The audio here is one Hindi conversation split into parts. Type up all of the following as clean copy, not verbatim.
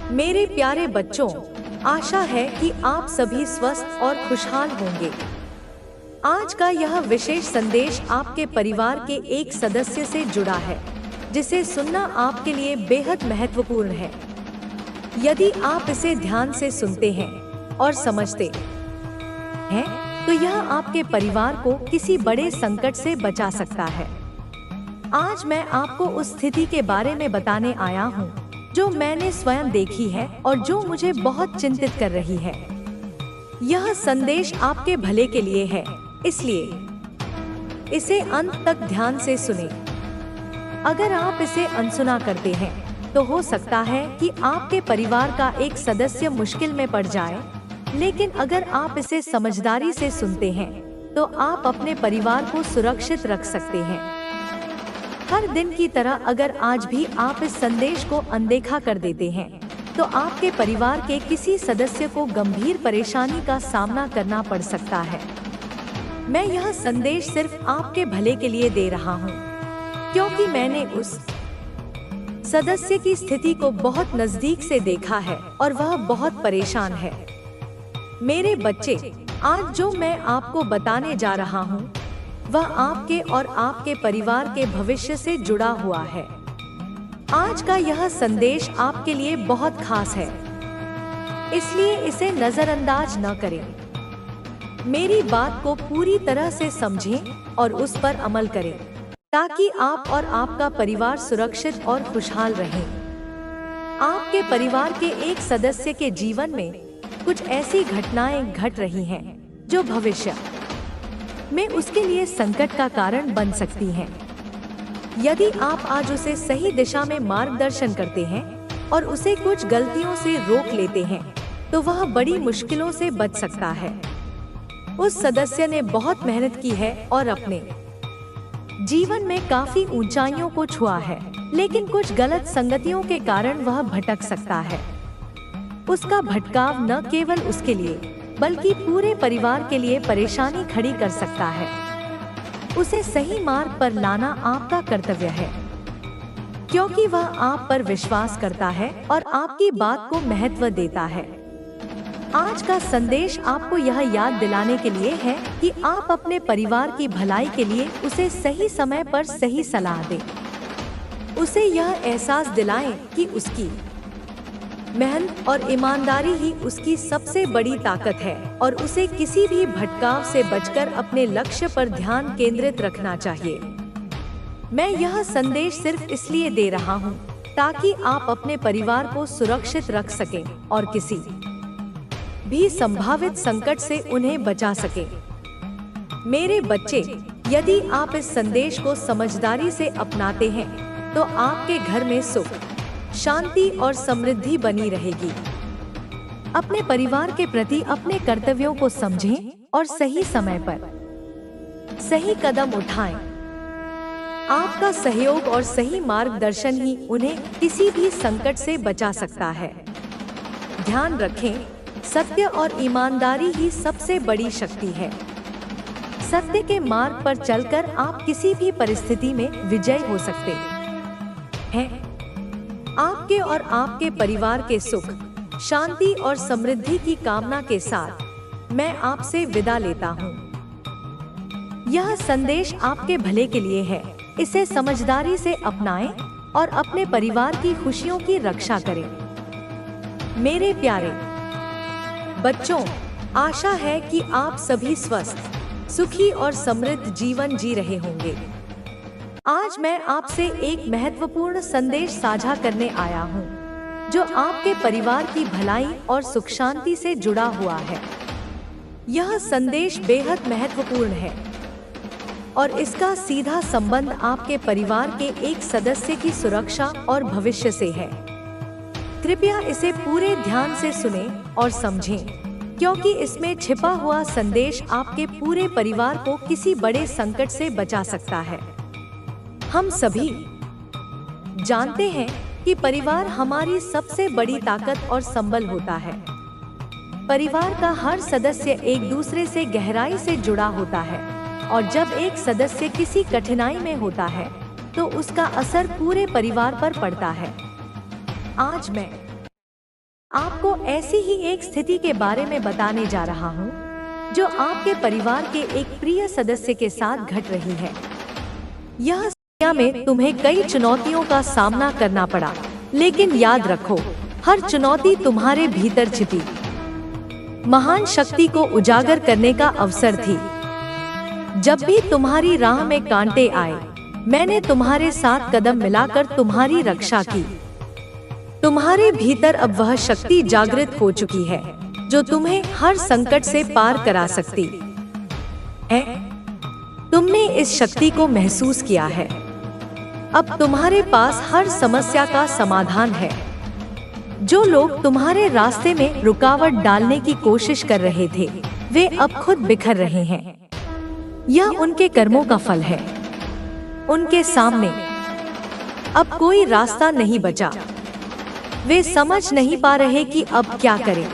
मेरे प्यारे बच्चों, आशा है कि आप सभी स्वस्थ और खुशहाल होंगे। आज का यह विशेष संदेश आपके परिवार के एक सदस्य से जुड़ा है, जिसे सुनना आपके लिए बेहद महत्वपूर्ण है। यदि आप इसे ध्यान से सुनते हैं और समझते हैं, तो यह आपके परिवार को किसी बड़े संकट से बचा सकता है। आज मैं आपको उस स्थिति के बारे में बताने आया हूँ, जो मैंने स्वयं देखी है और जो मुझे बहुत चिंतित कर रही है। यह संदेश आपके भले के लिए है, इसलिए इसे अंत तक ध्यान से सुनें। अगर आप इसे अनसुना करते हैं, तो हो सकता है कि आपके परिवार का एक सदस्य मुश्किल में पड़ जाए, लेकिन अगर आप इसे समझदारी से सुनते हैं, तो आप अपने परिवार को सुरक्षित रख सकते हैं। हर दिन की तरह अगर आज भी आप इस संदेश को अनदेखा कर देते हैं, तो आपके परिवार के किसी सदस्य को गंभीर परेशानी का सामना करना पड़ सकता है। मैं यह संदेश सिर्फ आपके भले के लिए दे रहा हूँ, क्योंकि मैंने उस सदस्य की स्थिति को बहुत नजदीक से देखा है और वह बहुत परेशान है। मेरे बच्चे, आज जो मैं आपको बताने जा रहा हूँ, वह आपके और आपके परिवार के भविष्य से जुड़ा हुआ है। आज का यह संदेश आपके लिए बहुत खास है, इसलिए इसे नजरअंदाज न करें। मेरी बात को पूरी तरह से समझें और उस पर अमल करें, ताकि आप और आपका परिवार सुरक्षित और खुशहाल रहें। आपके परिवार के एक सदस्य के जीवन में कुछ ऐसी घटनाएं घट रही हैं, जो भविष्य में उसके लिए संकट का कारण बन सकती हैं। यदि आप आज उसे सही दिशा में मार्गदर्शन करते हैं और उसे कुछ गलतियों से रोक लेते हैं, तो वह बड़ी मुश्किलों से बच सकता है। उस सदस्य ने बहुत मेहनत की है और अपने जीवन में काफी ऊंचाइयों को छुआ है, लेकिन कुछ गलत संगतियों के कारण वह भटक सकता है। उसका भटकाव न केवल उसके लिए, बल्कि पूरे परिवार के लिए परेशानी खड़ी कर सकता है। उसे सही मार्ग पर लाना आपका कर्तव्य है, क्योंकि वह आप पर विश्वास करता है और आपकी बात को महत्व देता है। आज का संदेश आपको यह याद दिलाने के लिए है कि आप अपने परिवार की भलाई के लिए उसे सही समय पर सही सलाह दें। उसे यह एहसास दिलाएं कि उसकी मेहनत और ईमानदारी ही उसकी सबसे बड़ी ताकत है और उसे किसी भी भटकाव से बचकर अपने लक्ष्य पर ध्यान केंद्रित रखना चाहिए। मैं यह संदेश सिर्फ इसलिए दे रहा हूँ, ताकि आप अपने परिवार को सुरक्षित रख सकें और किसी भी संभावित संकट से उन्हें बचा सकें। मेरे बच्चे, यदि आप इस संदेश को समझदारी से अपनाते हैं, तो आपके घर में सुख, शांति और समृद्धि बनी रहेगी। अपने परिवार के प्रति अपने कर्तव्यों को समझें और सही समय पर सही कदम उठाएं। आपका सहयोग और सही मार्गदर्शन ही उन्हें किसी भी संकट से बचा सकता है। ध्यान रखें, सत्य और ईमानदारी ही सबसे बड़ी शक्ति है। सत्य के मार्ग पर चलकर आप किसी भी परिस्थिति में विजयी हो सकते हैं। आपके और आपके परिवार के सुख, शांति और समृद्धि की कामना के साथ मैं आपसे विदा लेता हूँ। यह संदेश आपके भले के लिए है। इसे समझदारी से अपनाएं और अपने परिवार की खुशियों की रक्षा करें। मेरे प्यारे बच्चों, आशा है कि आप सभी स्वस्थ, सुखी और समृद्ध जीवन जी रहे होंगे। आज मैं आपसे एक महत्वपूर्ण संदेश साझा करने आया हूँ, जो आपके परिवार की भलाई और सुख शांति से जुड़ा हुआ है। यह संदेश बेहद महत्वपूर्ण है और इसका सीधा संबंध आपके परिवार के एक सदस्य की सुरक्षा और भविष्य से है। कृपया इसे पूरे ध्यान से सुनें और समझें, क्योंकि इसमें छिपा हुआ संदेश आपके पूरे परिवार को किसी बड़े संकट से बचा सकता है। हम सभी जानते हैं कि परिवार हमारी सबसे बड़ी ताकत और संबल होता है। परिवार का हर सदस्य एक दूसरे से गहराई से जुड़ा होता है और जब एक सदस्य किसी कठिनाई में होता है, तो उसका असर पूरे परिवार पर पड़ता है। आज मैं आपको ऐसी ही एक स्थिति के बारे में बताने जा रहा हूँ जो आपके परिवार के एक प्रिय सदस्य के साथ घट रही है। यह दुनिया में तुम्हें कई चुनौतियों का सामना करना पड़ा, लेकिन याद रखो, हर चुनौती तुम्हारे भीतर छिपी महान शक्ति को उजागर करने का अवसर थी। जब भी तुम्हारी राह में कांटे आए, मैंने तुम्हारे साथ कदम मिलाकर तुम्हारी रक्षा की। तुम्हारे भीतर अब वह शक्ति जागृत हो चुकी है जो तुम्हें हर संकट से पार करा सकती है। तुमने इस शक्ति को महसूस किया है। अब तुम्हारे पास हर समस्या का समाधान है। जो लोग तुम्हारे रास्ते में रुकावट डालने की कोशिश कर रहे थे, वे अब खुद बिखर रहे हैं। यह उनके कर्मों का फल है। उनके सामने अब कोई रास्ता नहीं बचा। वे समझ नहीं पा रहे कि अब क्या करें,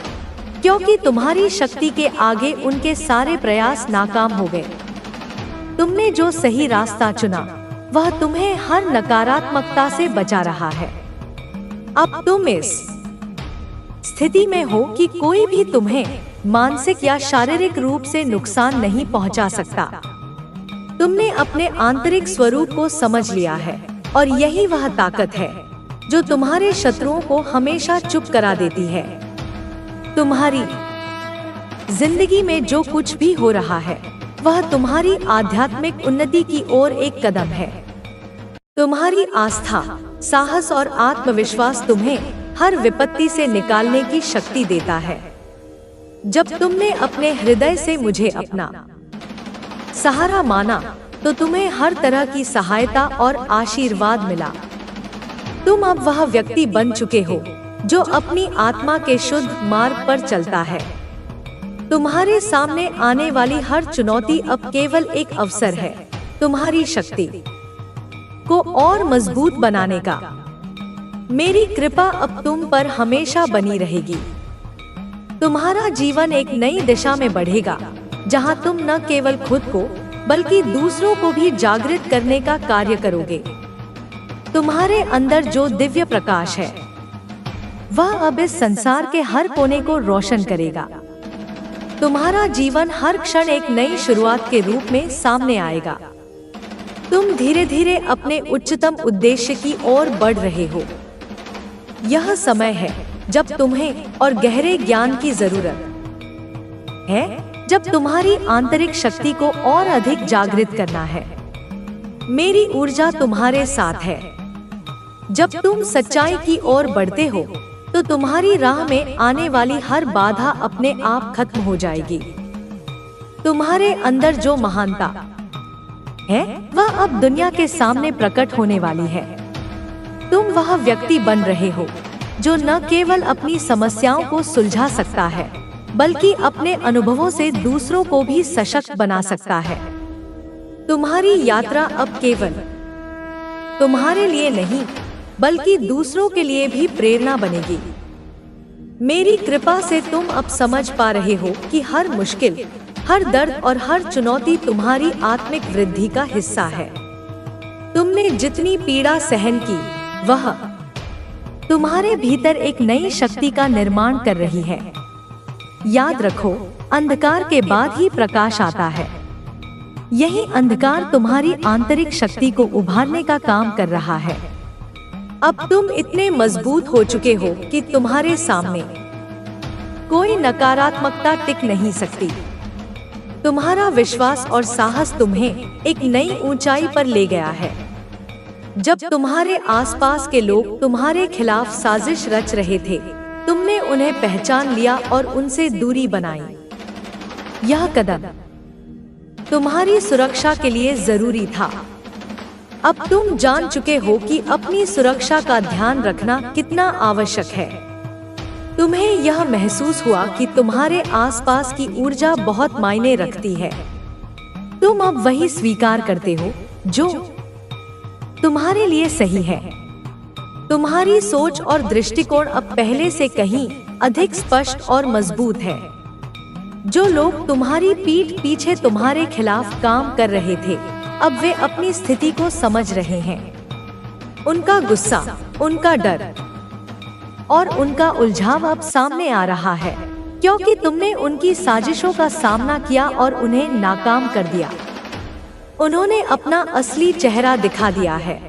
क्योंकि तुम्हारी शक्ति के आगे उनके सारे प्रयास नाकाम हो गए। तुमने जो सही रास्ता चुना, वह तुम्हें हर नकारात्मकता से बचा रहा है। अब तुम इस स्थिति में हो कि कोई भी तुम्हें मानसिक या शारीरिक रूप से नुकसान नहीं पहुंचा सकता। तुमने अपने आंतरिक स्वरूप को समझ लिया है, और यही वह ताकत है जो तुम्हारे शत्रुओं को हमेशा चुप करा देती है। तुम्हारी जिंदगी में जो कुछ भी हो रहा है, वह तुम्हारी आध्यात्मिक उन्नति की ओर एक कदम है। तुम्हारी आस्था, साहस और आत्मविश्वास तुम्हें हर विपत्ति से निकालने की शक्ति देता है। जब तुमने अपने हृदय से मुझे अपना सहारा माना, तो तुम्हें हर तरह की सहायता और आशीर्वाद मिला। तुम अब वह व्यक्ति बन चुके हो जो अपनी आत्मा के शुद्ध मार्ग पर चलता है। तुम्हारे सामने आने वाली हर चुनौती अब केवल एक अवसर है तुम्हारी शक्ति को और मजबूत बनाने का। मेरी कृपा अब तुम पर हमेशा बनी रहेगी। तुम्हारा जीवन एक नई दिशा में बढ़ेगा, जहां तुम न केवल खुद को बल्कि दूसरों को भी जागृत करने का कार्य करोगे। तुम्हारे अंदर जो दिव्य प्रकाश है, वह अब इस संसार के हर कोने को रोशन करेगा। तुम्हारा जीवन हर क्षण एक नई शुरुआत के रूप में सामने आएगा। तुम धीरे धीरे अपने उच्चतम उद्देश्य की ओर बढ़ रहे हो। यह समय है जब तुम्हें और गहरे ज्ञान की जरूरत है, जब तुम्हारी आंतरिक शक्ति को और अधिक जागृत करना है। मेरी ऊर्जा तुम्हारे साथ है। जब तुम सच्चाई की ओर बढ़ते हो, तो तुम्हारी राह में आने वाली हर बाधा अपने आप खत्म हो जाएगी। तुम्हारे अंदर जो महानता है, वह अब दुनिया के सामने प्रकट होने वाली है। तुम वह व्यक्ति बन रहे हो जो न केवल अपनी समस्याओं को सुलझा सकता है, बल्कि अपने अनुभवों से दूसरों को भी सशक्त बना सकता है। तुम्हारी यात्रा अब केवल तुम्हारे लिए नहीं, बल्कि दूसरों के लिए भी प्रेरणा बनेगी। मेरी कृपा से तुम अब समझ पा रहे हो कि हर मुश्किल, हर दर्द और हर चुनौती तुम्हारी आत्मिक वृद्धि का हिस्सा है। तुमने जितनी पीड़ा सहन की, वह तुम्हारे भीतर एक नई शक्ति का निर्माण कर रही है। याद रखो, अंधकार के बाद ही प्रकाश आता है। यही अंधकार तुम्हारी आंतरिक शक्ति को उभारने का काम कर रहा है। अब तुम इतने मजबूत हो चुके हो कि तुम्हारे सामने कोई नकारात्मकता टिक नहीं सकती। तुम्हारा विश्वास और साहस तुम्हें एक नई ऊंचाई पर ले गया है। जब तुम्हारे आसपास के लोग तुम्हारे खिलाफ साजिश रच रहे थे, तुमने उन्हें पहचान लिया और उनसे दूरी बनाई। यह कदम तुम्हारी सुरक्षा के लिए जरूरी था। अब तुम जान चुके हो कि अपनी सुरक्षा का ध्यान रखना कितना आवश्यक है। तुम्हें यह महसूस हुआ कि तुम्हारे आसपास की ऊर्जा बहुत मायने रखती है। तुम अब वही स्वीकार करते हो जो तुम्हारे लिए सही है। तुम्हारी सोच और दृष्टिकोण अब पहले से कहीं अधिक स्पष्ट और मजबूत है। जो लोग तुम्हारी पीठ पीछे तुम्हारे खिलाफ काम कर रहे थे, अब वे अपनी स्थिति को समझ रहे हैं। उनका गुस्सा, उनका डर और उनका उलझाव अब सामने आ रहा है, क्योंकि तुमने उनकी साजिशों का सामना किया और उन्हें नाकाम कर दिया। उन्होंने अपना असली चेहरा दिखा दिया है।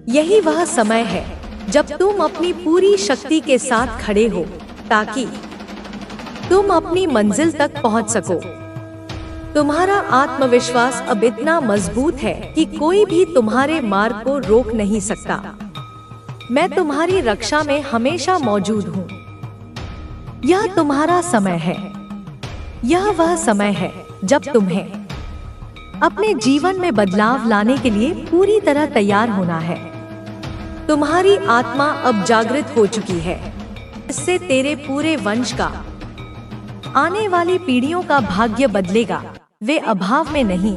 यही वह समय है जब तुम अपनी पूरी शक्ति के साथ खड़े हो, ताकि तुम अपनी मंजिल तक पहुंच सको। तुम्हारा आत्मविश्वास अब इतना मजबूत है कि कोई भी तुम्हारे मार्ग को रोक नहीं सकता। मैं तुम्हारी रक्षा में हमेशा मौजूद हूँ। यह तुम्हारा समय है। यह वह समय है जब तुम्हें अपने जीवन में बदलाव लाने के लिए पूरी तरह तैयार होना है। तुम्हारी आत्मा अब जागृत हो चुकी है। इससे तेरे पूरे वंश का, आने वाली पीढ़ियों का भाग्य बदलेगा। वे अभाव में नहीं,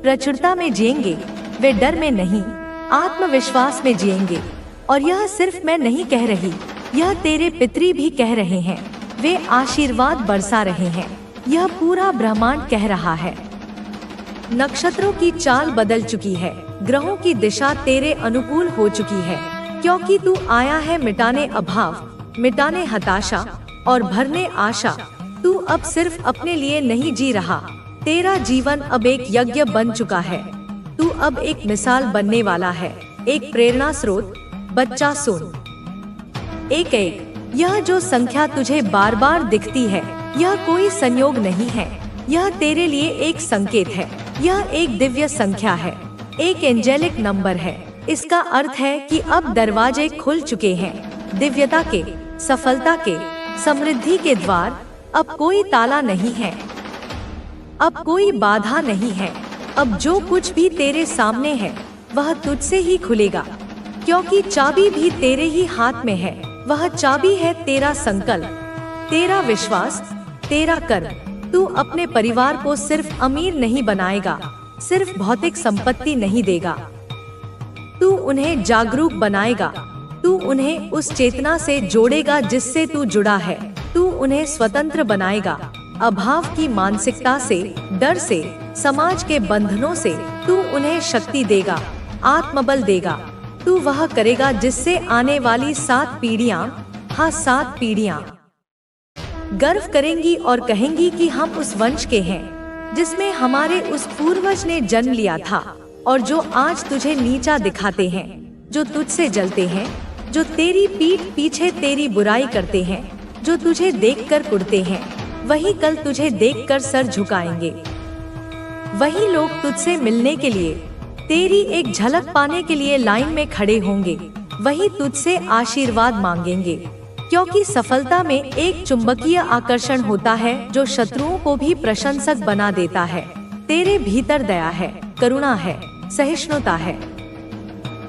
प्रचुरता में जिएंगे। वे डर में नहीं, आत्मविश्वास में जिएंगे। और यह सिर्फ मैं नहीं कह रही, यह तेरे पितरी भी कह रहे हैं। वे आशीर्वाद बरसा रहे हैं। यह पूरा ब्रह्मांड कह रहा है। नक्षत्रों की चाल बदल चुकी है। ग्रहों की दिशा तेरे अनुकूल हो चुकी है, क्योंकि तू आया है मिटाने अभाव, मिटाने हताशा और भरने आशा। तू अब सिर्फ अपने लिए नहीं जी रहा। तेरा जीवन अब एक यज्ञ बन चुका है। तू अब एक मिसाल बनने वाला है, एक प्रेरणा स्रोत। बच्चा सुन, एक एक यह जो संख्या तुझे बार बार दिखती है, यह कोई संयोग नहीं है। यह तेरे लिए एक संकेत है। यह एक दिव्य संख्या है, एक एंजेलिक नंबर है। इसका अर्थ है कि अब दरवाजे खुल चुके हैं, दिव्यता के, सफलता के, समृद्धि के द्वार। अब कोई ताला नहीं है, अब कोई बाधा नहीं है। अब जो कुछ भी तेरे सामने है वह तुझसे ही खुलेगा, क्योंकि चाबी भी तेरे ही हाथ में है। वह चाबी है तेरा संकल्प, तेरा विश्वास, तेरा कर्म। तू अपने परिवार को सिर्फ अमीर नहीं बनाएगा, सिर्फ भौतिक संपत्ति नहीं देगा। तू उन्हें जागरूक बनाएगा। तू उन्हें उस चेतना से जोड़ेगा जिससे तू जुड़ा है। तू उन्हें स्वतंत्र बनाएगा, अभाव की मानसिकता से, डर से, समाज के बंधनों से। तू उन्हें शक्ति देगा, आत्मबल देगा। तू वह करेगा जिससे आने वाली 7 पीढ़ियां, हाँ 7 पीढ़ियां गर्व करेंगी और कहेंगी कि हम उस वंश के हैं जिसमें हमारे उस पूर्वज ने जन्म लिया था। और जो आज तुझे नीचा दिखाते हैं, जो तुझसे जलते हैं, जो तेरी पीठ पीछे तेरी बुराई करते हैं, जो तुझे देखकर कुढ़ते हैं, वही कल तुझे देखकर सर झुकाएंगे। वही लोग तुझसे मिलने के लिए, तेरी एक झलक पाने के लिए लाइन में खड़े होंगे। वही तुझसे आशीर्वाद मांगेंगे, क्योंकि सफलता में एक चुंबकीय आकर्षण होता है जो शत्रुओं को भी प्रशंसक बना देता है। तेरे भीतर दया है, करुणा है, सहिष्णुता है,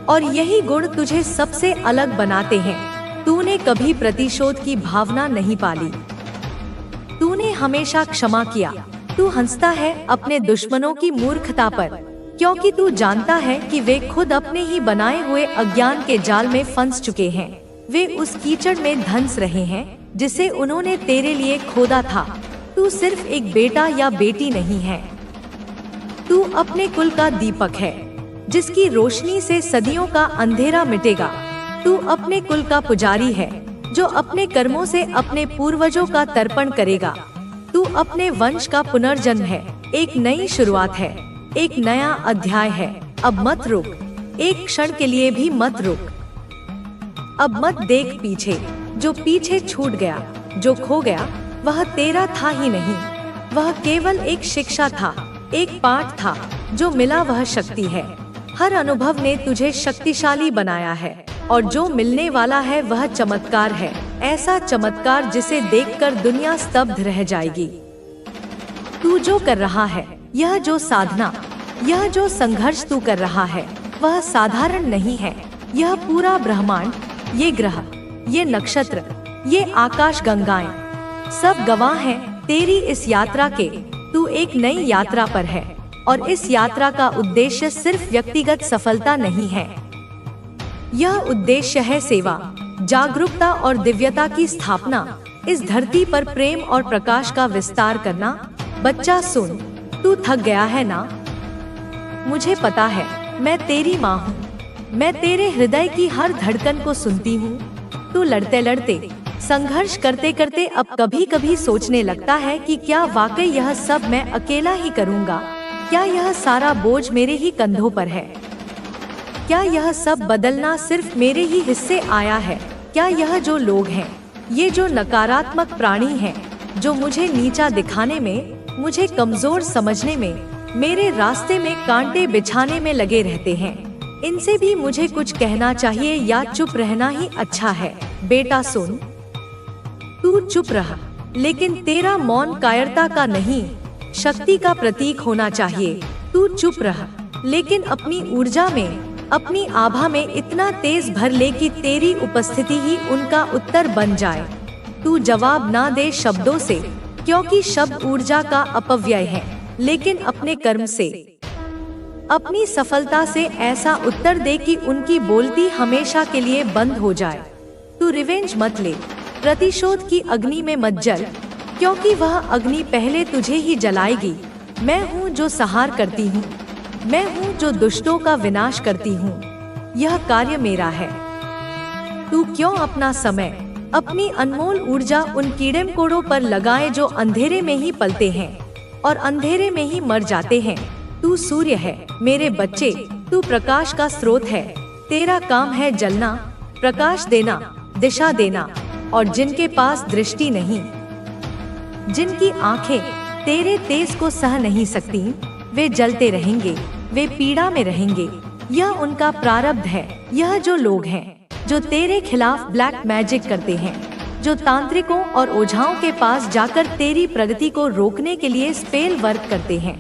और यही गुण तुझे सबसे अलग बनाते हैं। तूने कभी प्रतिशोध की भावना नहीं पाली। तूने हमेशा क्षमा किया। तू हंसता है अपने दुश्मनों की मूर्खता पर, क्योंकि तू जानता है कि वे खुद अपने ही बनाए हुए अज्ञान के जाल में फंस चुके हैं। वे उस कीचड़ में धंस रहे हैं जिसे उन्होंने तेरे लिए खोदा था। तू सिर्फ एक बेटा या बेटी नहीं है, तू अपने कुल का दीपक है, जिसकी रोशनी से सदियों का अंधेरा मिटेगा। तू अपने कुल का पुजारी है, जो अपने कर्मों से अपने पूर्वजों का तर्पण करेगा। तू अपने वंश का पुनर्जन्म है, एक नई शुरुआत है, एक नया अध्याय है। अब मत रुक, एक क्षण के लिए भी मत रुक। अब मत देख पीछे। जो पीछे छूट गया, जो खो गया, वह तेरा था ही नहीं। वह केवल एक शिक्षा था, एक पाठ था। जो मिला वह शक्ति है। हर अनुभव ने तुझे शक्तिशाली बनाया है, और जो मिलने वाला है वह चमत्कार है। ऐसा चमत्कार जिसे देखकर दुनिया स्तब्ध रह जाएगी। तू जो कर रहा है, यह जो साधना, यह जो संघर्ष तू कर रहा है, वह साधारण नहीं है। यह पूरा ब्रह्मांड, ये ग्रह, ये नक्षत्र, ये आकाश गंगाएं, सब गवाह हैं तेरी इस यात्रा के। तू एक नई यात्रा पर है, और इस यात्रा का उद्देश्य सिर्फ व्यक्तिगत सफलता नहीं है। यह उद्देश्य है सेवा, जागरूकता और दिव्यता की स्थापना। इस धरती पर प्रेम और प्रकाश का विस्तार करना। बच्चा सुन, तू थक गया है ना? मुझे पता है, मैं तेरी माँ हूँ। मैं तेरे हृदय की हर धड़कन को सुनती हूँ। तू लड़ते लड़ते, संघर्ष करते करते अब कभी कभी सोचने लगता है कि क्या वाकई यह सब मैं अकेला ही करूँगा? क्या यह सारा बोझ मेरे ही कंधों पर है? क्या यह सब बदलना सिर्फ मेरे ही हिस्से आया है? क्या यह जो लोग हैं, ये जो नकारात्मक प्राणी हैं, जो मुझे नीचा दिखाने में, मुझे कमजोर समझने में, मेरे रास्ते में कांटे बिछाने में लगे रहते हैं, इनसे भी मुझे कुछ कहना चाहिए या चुप रहना ही अच्छा है? बेटा सुन, तू चुप रहा, लेकिन तेरा मौन कायरता का नहीं, शक्ति का प्रतीक होना चाहिए। तू चुप रहा, लेकिन अपनी ऊर्जा में, अपनी आभा में इतना तेज भर ले कि तेरी उपस्थिति ही उनका उत्तर बन जाए। तू जवाब ना दे शब्दों से, क्योंकि शब्द ऊर्जा का अपव्यय है, लेकिन अपने कर्म से, अपनी सफलता से ऐसा उत्तर दे कि उनकी बोलती हमेशा के लिए बंद हो जाए। तू रिवेंज मत ले, प्रतिशोध की अग्नि में मत जल, क्योंकि वह अग्नि पहले तुझे ही जलाएगी। मैं हूँ जो संहार करती हूँ, मैं हूँ जो दुष्टों का विनाश करती हूँ, यह कार्य मेरा है। तू क्यों अपना समय, अपनी अनमोल ऊर्जा उन कीड़े मकोड़ों पर लगाए जो अंधेरे में ही पलते हैं और अंधेरे में ही मर जाते हैं? तू सूर्य है मेरे बच्चे, तू प्रकाश का स्रोत है। तेरा काम है जलना, प्रकाश देना, दिशा देना, और जिनके पास दृष्टि नहीं, जिनकी आंखें तेरे तेज को सह नहीं सकती, वे जलते रहेंगे, वे पीड़ा में रहेंगे। यह उनका प्रारब्ध है। यह जो लोग हैं जो तेरे खिलाफ ब्लैक मैजिक करते हैं, जो तांत्रिकों और ओझाओं के पास जाकर तेरी प्रगति को रोकने के लिए स्पेल वर्क करते हैं,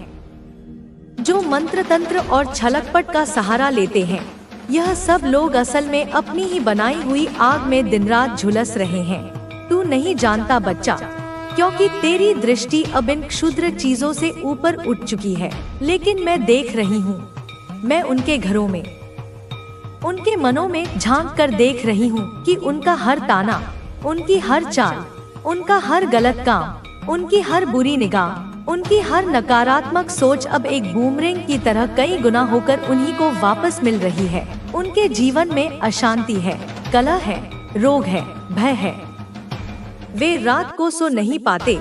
जो मंत्र तंत्र और छलकपट का सहारा लेते हैं, यह सब लोग असल में अपनी ही बनाई हुई आग में दिन रात झुलस रहे हैं। तू नहीं जानता बच्चा, क्योंकि तेरी दृष्टि अब इन क्षुद्र चीजों से ऊपर उठ चुकी है। लेकिन मैं देख रही हूँ, मैं उनके घरों में, उनके मनों में झांक कर देख रही हूँ कि उनका हर ताना, उनकी हर चाल, उनका हर गलत काम, उनकी हर बुरी निगाह, उनकी हर नकारात्मक सोच अब एक बूमरैंग की तरह कई गुना होकर उन्हीं को वापस मिल रही है। उनके जीवन में अशांति है, कलह है, रोग है, भय है। वे रात को सो नहीं पाते,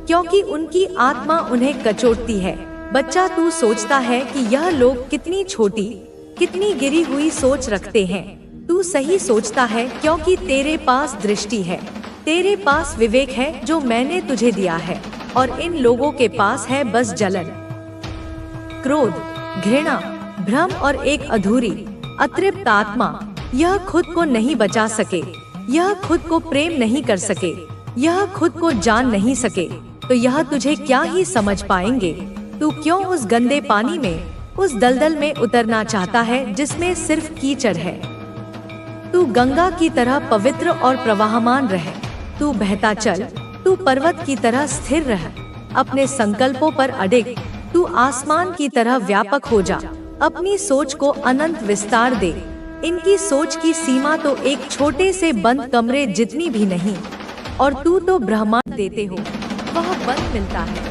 क्योंकि उनकी आत्मा उन्हें कचोटती है। बच्चा, तू सोचता है कि यह लोग कितनी छोटी, कितनी गिरी हुई सोच रखते हैं। तू सही सोचता है, क्योंकि तेरे पास दृष्टि है, तेरे पास विवेक है जो मैंने तुझे दिया है, और इन लोगों के पास है बस जलन, क्रोध, घृणा, भ्रम और एक अधूरी, अतृप्त आत्मा। यह खुद को नहीं बचा सके, यह खुद को प्रेम नहीं कर सके, यह खुद को जान नहीं सके, तो यह तुझे क्या ही समझ पाएंगे। तू क्यों उस गंदे पानी में, उस दलदल में उतरना चाहता है जिसमें सिर्फ कीचड़ है? तू गंगा की तरह पवित्र और प्रवाहमान रह, तू बहता चल, तू पर्वत की तरह स्थिर रह, अपने संकल्पों पर अडिग, तू आसमान की तरह व्यापक हो जा, अपनी सोच को अनंत विस्तार दे। इनकी सोच की सीमा तो एक छोटे से बंद कमरे जितनी भी नहीं, और तू तो ब्रह्मांड देते हो, वह बंद मिलता है।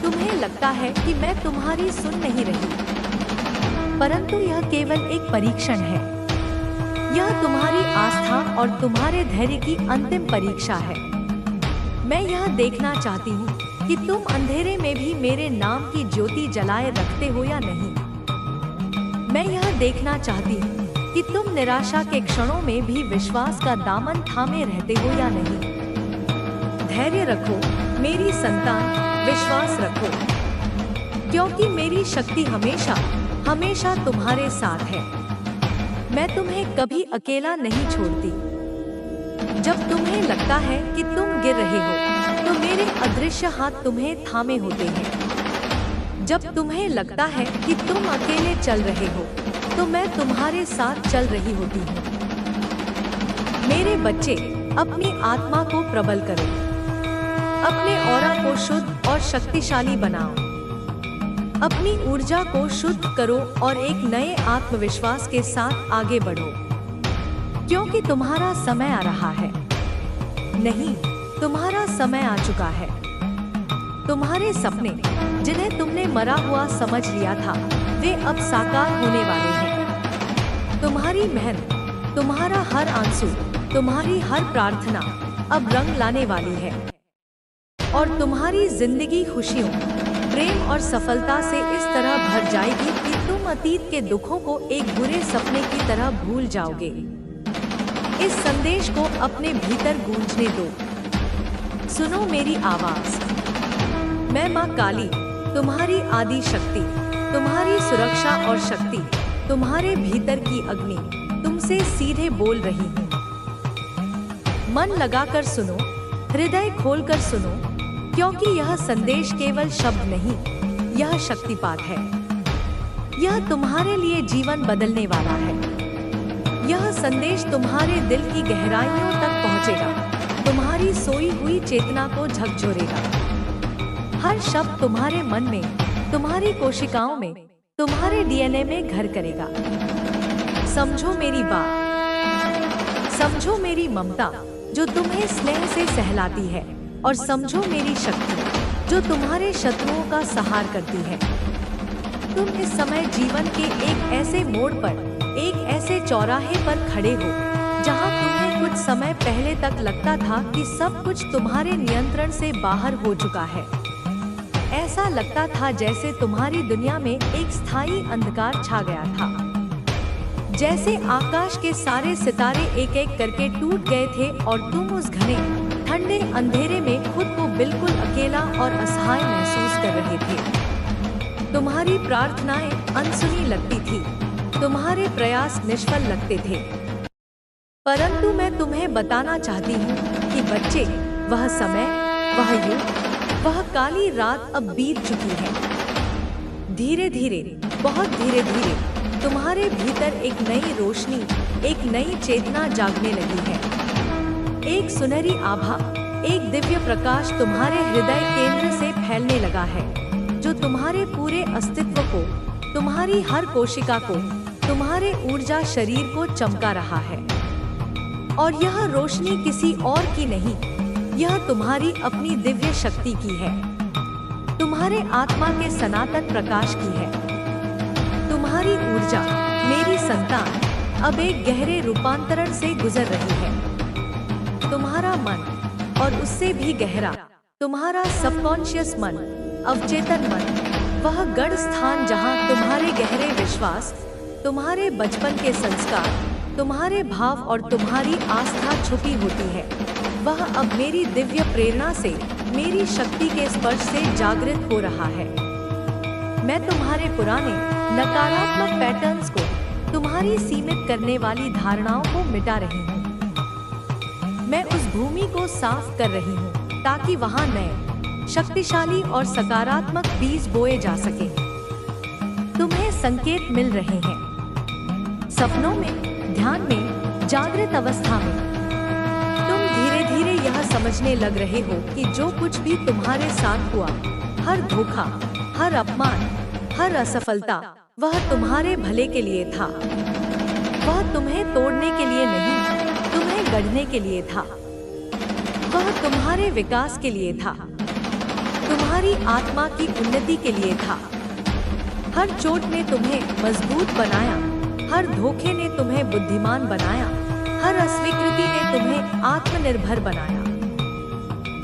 तुम्हें लगता है कि मैं तुम्हारी सुन नहीं रही, परंतु यह केवल एक परीक्षण है। यह तुम्हारी आस्था और तुम्हारे धैर्य की अंतिम परीक्षा है। मैं यह देखना चाहती हूँ कि तुम अंधेरे में भी मेरे नाम की ज्योति जलाए रखते हो या नहीं। मैं यह देखना चाहती हूँ कि तुम निराशा के क्षणों में भी विश्वास का दामन थामे रहते हो या नहीं। धैर्य रखो मेरी संतान, विश्वास रखो, क्योंकि मेरी शक्ति हमेशा हमेशा तुम्हारे साथ है। मैं तुम्हें कभी अकेला नहीं छोड़ती। जब तुम्हें लगता है कि तुम गिर रहे हो, तो मेरे अदृश्य हाथ तुम्हें थामे होते हैं। जब तुम्हें लगता है कि तुम अकेले चल रहे हो, तो मैं तुम्हारे साथ चल रही होती हूँ। मेरे बच्चे, अपनी आत्मा को प्रबल करो, अपने ऑरा को शुद्ध और शक्तिशाली बनाओ, अपनी ऊर्जा को शुद्ध करो और एक नए आत्मविश्वास के साथ आगे बढ़ो, क्योंकि तुम्हारा समय आ रहा है। नहीं, तुम्हारा समय आ चुका है। तुम्हारे सपने, जिन्हें तुमने मरा हुआ समझ लिया था, वे अब साकार होने वाले हैं। तुम्हारी मेहनत, तुम्हारा हर आंसू, तुम्हारी हर प्रार्थना अब रंग लाने वाली है और तुम्हारी जिंदगी खुशियों, प्रेम और सफलता से इस तरह भर जाएगी कि तुम अतीत के दुखों को एक बुरे सपने की तरह भूल जाओगे। इस संदेश को अपने भीतर गूंजने दो। सुनो मेरी आवाज। मैं माँ काली, तुम्हारी आदि शक्ति, तुम्हारी सुरक्षा और शक्ति, तुम्हारे भीतर की अग्नि तुमसे सीधे बोल रही हूँ। मन लगाकर सुनो, हृदय खोलकर सुनो, क्योंकि यह संदेश केवल शब्द नहीं, यह शक्तिपात है। यह तुम्हारे लिए जीवन बदलने वाला है। यह संदेश तुम्हारे दिल की गहराइयों तक पहुंचेगा, तुम्हारी सोई हुई चेतना को झकझोरेगा। हर शब्द तुम्हारे मन में, तुम्हारी कोशिकाओं में, तुम्हारे डीएनए में घर करेगा। समझो मेरी बात, समझो मेरी ममता जो तुम्हें स्नेह से सहलाती है, और समझो मेरी शक्ति जो तुम्हारे शत्रुओं का संहार करती है। तुम इस समय जीवन के एक ऐसे मोड़ पर, एक ऐसे चौराहे पर खड़े हो जहां तुम्हें कुछ समय पहले तक लगता था कि सब कुछ तुम्हारे नियंत्रण से बाहर हो चुका है। ऐसा लगता था जैसे तुम्हारी दुनिया में एक स्थायी अंधकार छा गया था, जैसे आकाश के सारे सितारे एक एक करके टूट गए थे और तुम उस घने ठंडे अंधेरे में खुद को बिल्कुल अकेला और असहाय महसूस कर रहे थे। तुम्हारी प्रार्थनाएं अनसुनी लगती थी, तुम्हारे प्रयास निष्फल लगते थे। परंतु मैं तुम्हें बताना चाहती हूँ कि बच्चे, वह समय, वह युग, वह काली रात अब बीत चुकी है। धीरे धीरे, बहुत धीरे धीरे तुम्हारे भीतर एक नई रोशनी, एक नई चेतना जागने लगी है। एक सुनहरी आभा, एक दिव्य प्रकाश तुम्हारे हृदय केंद्र से फैलने लगा है, जो तुम्हारे पूरे अस्तित्व को, तुम्हारी हर कोशिका को, तुम्हारे ऊर्जा शरीर को चमका रहा है। और यह रोशनी किसी और की नहीं, यह तुम्हारी अपनी दिव्य शक्ति की है, तुम्हारे आत्मा के सनातन प्रकाश की है। तुम्हारी ऊर्जा, मेरी संतान, अब एक गहरे रूपांतरण से गुजर रही है। तुम्हारा मन, और उससे भी गहरा, तुम्हारा सबकॉन्शियस मन, अवचेतन मन, वह गढ़ स्थान जहां तुम्हारे गहरे विश्वास, तुम्हारे बचपन के संस्कार, तुम्हारे भाव और तुम्हारी आस्था छुपी होती है, वह अब मेरी दिव्य प्रेरणा से, मेरी शक्ति के स्पर्श से जागृत हो रहा है। मैं तुम्हारे पुराने नकारात्मक पैटर्न्स को, तुम्हारी सीमित करने वाली धारणाओं को मिटा रही हूँ। मैं उस भूमि को साफ कर रही हूँ ताकि वहाँ नए, शक्तिशाली और सकारात्मक बीज बोए जा सके। तुम्हें संकेत मिल रहे हैं, सपनों में, ध्यान में, जागृत अवस्था में। तुम धीरे धीरे यह समझने लग रहे हो कि जो कुछ भी तुम्हारे साथ हुआ, हर धोखा, हर अपमान, हर असफलता, वह तुम्हारे भले के लिए था। वह तुम्हें तोड़ने के लिए नहीं, तुम्हें गढ़ने के लिए था। वह तुम्हारे विकास के लिए था, तुम्हारी आत्मा की उन्नति के लिए था। हर चोट ने तुम्हें मजबूत बनाया, हर धोखे ने तुम्हें बुद्धिमान बनाया, हर अस्वीकृति ने तुम्हें आत्मनिर्भर बनाया।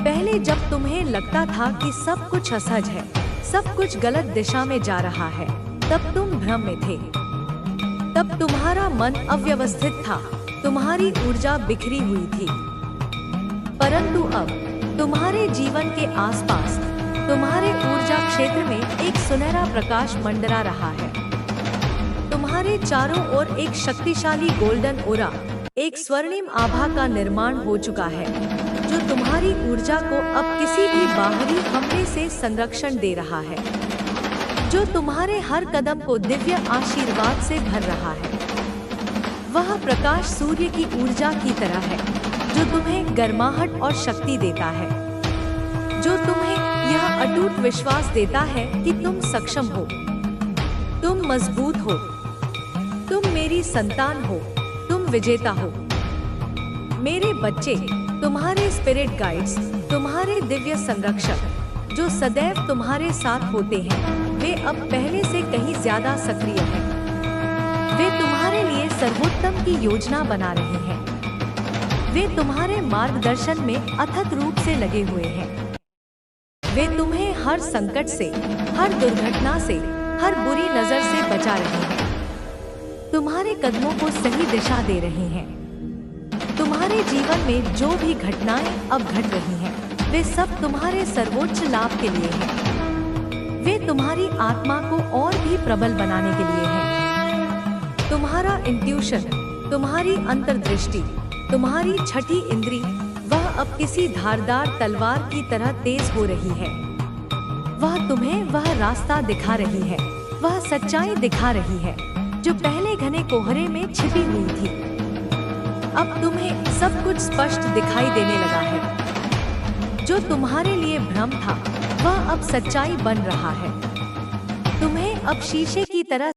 पहले जब तुम्हें लगता था कि सब कुछ असहज है, सब कुछ गलत दिशा में जा रहा है, तब तुम भ्रम में थे। तब तुम्हारा मन अव्यवस्थित था, तुम्हारी ऊर्जा बिखरी हुई थी। परंतु अब तुम्हारे जीवन के आसपास, तुम्हारे ऊर्जा क्षेत्र में एक सुनहरा प्रकाश मंडरा रहा है। तुम्हारे चारों ओर एक शक्तिशाली गोल्डन ओरा, एक स्वर्णिम आभा का निर्माण हो चुका है, जो तुम्हारी ऊर्जा को अब किसी भी बाहरी हमले से संरक्षण दे रहा है, जो तुम्हारे हर कदम को दिव्य आशीर्वाद से भर रहा है। वह प्रकाश सूर्य की ऊर्जा की तरह है, जो तुम्हें गर्माहट और शक्ति देता है, जो तुम्हें यह अटूट विश्वास देता है कि तुम सक्षम हो, तुम मजबूत हो, तुम मेरी संतान हो, तुम विजेता हो। मेरे बच्चे, तुम्हारे स्पिरिट गाइड्स, तुम्हारे दिव्य संरक्षक, जो सदैव तुम्हारे साथ होते हैं, वे अब पहले से कहीं ज्यादा सक्रिय हैं। वे तुम्हारे लिए सर्वोत्तम की योजना बना रहे हैं। वे तुम्हारे मार्गदर्शन में अथक रूप से लगे हुए हैं। वे तुम्हें हर संकट से, हर दुर्घटना से, हर बुरी नजर से बचा रहे हैं। तुम्हारे कदमों को सही दिशा दे रहे हैं। तुम्हारे जीवन में जो भी घटनाएं अब घट रही हैं, वे सब तुम्हारे सर्वोच्च लाभ के लिए हैं। वे तुम्हारी आत्मा को और भी प्रबल बनाने के लिए हैं। तुम्हारा इंट्यूशन, तुम्हारी अंतर्दृष्टि, तुम्हारी छठी इंद्री, वह अब किसी धारदार तलवार की तरह तेज हो रही है। वह तुम्हें वह रास्ता दिखा रही है, वह सच्चाई दिखा रही है जो पहले घने कोहरे में छिपी हुई थी। अब तुम्हें सब कुछ स्पष्ट दिखाई देने लगा है। जो तुम्हारे लिए भ्रम था, वह अब सच्चाई बन रहा है। तुम्हें अब शीशे की तरह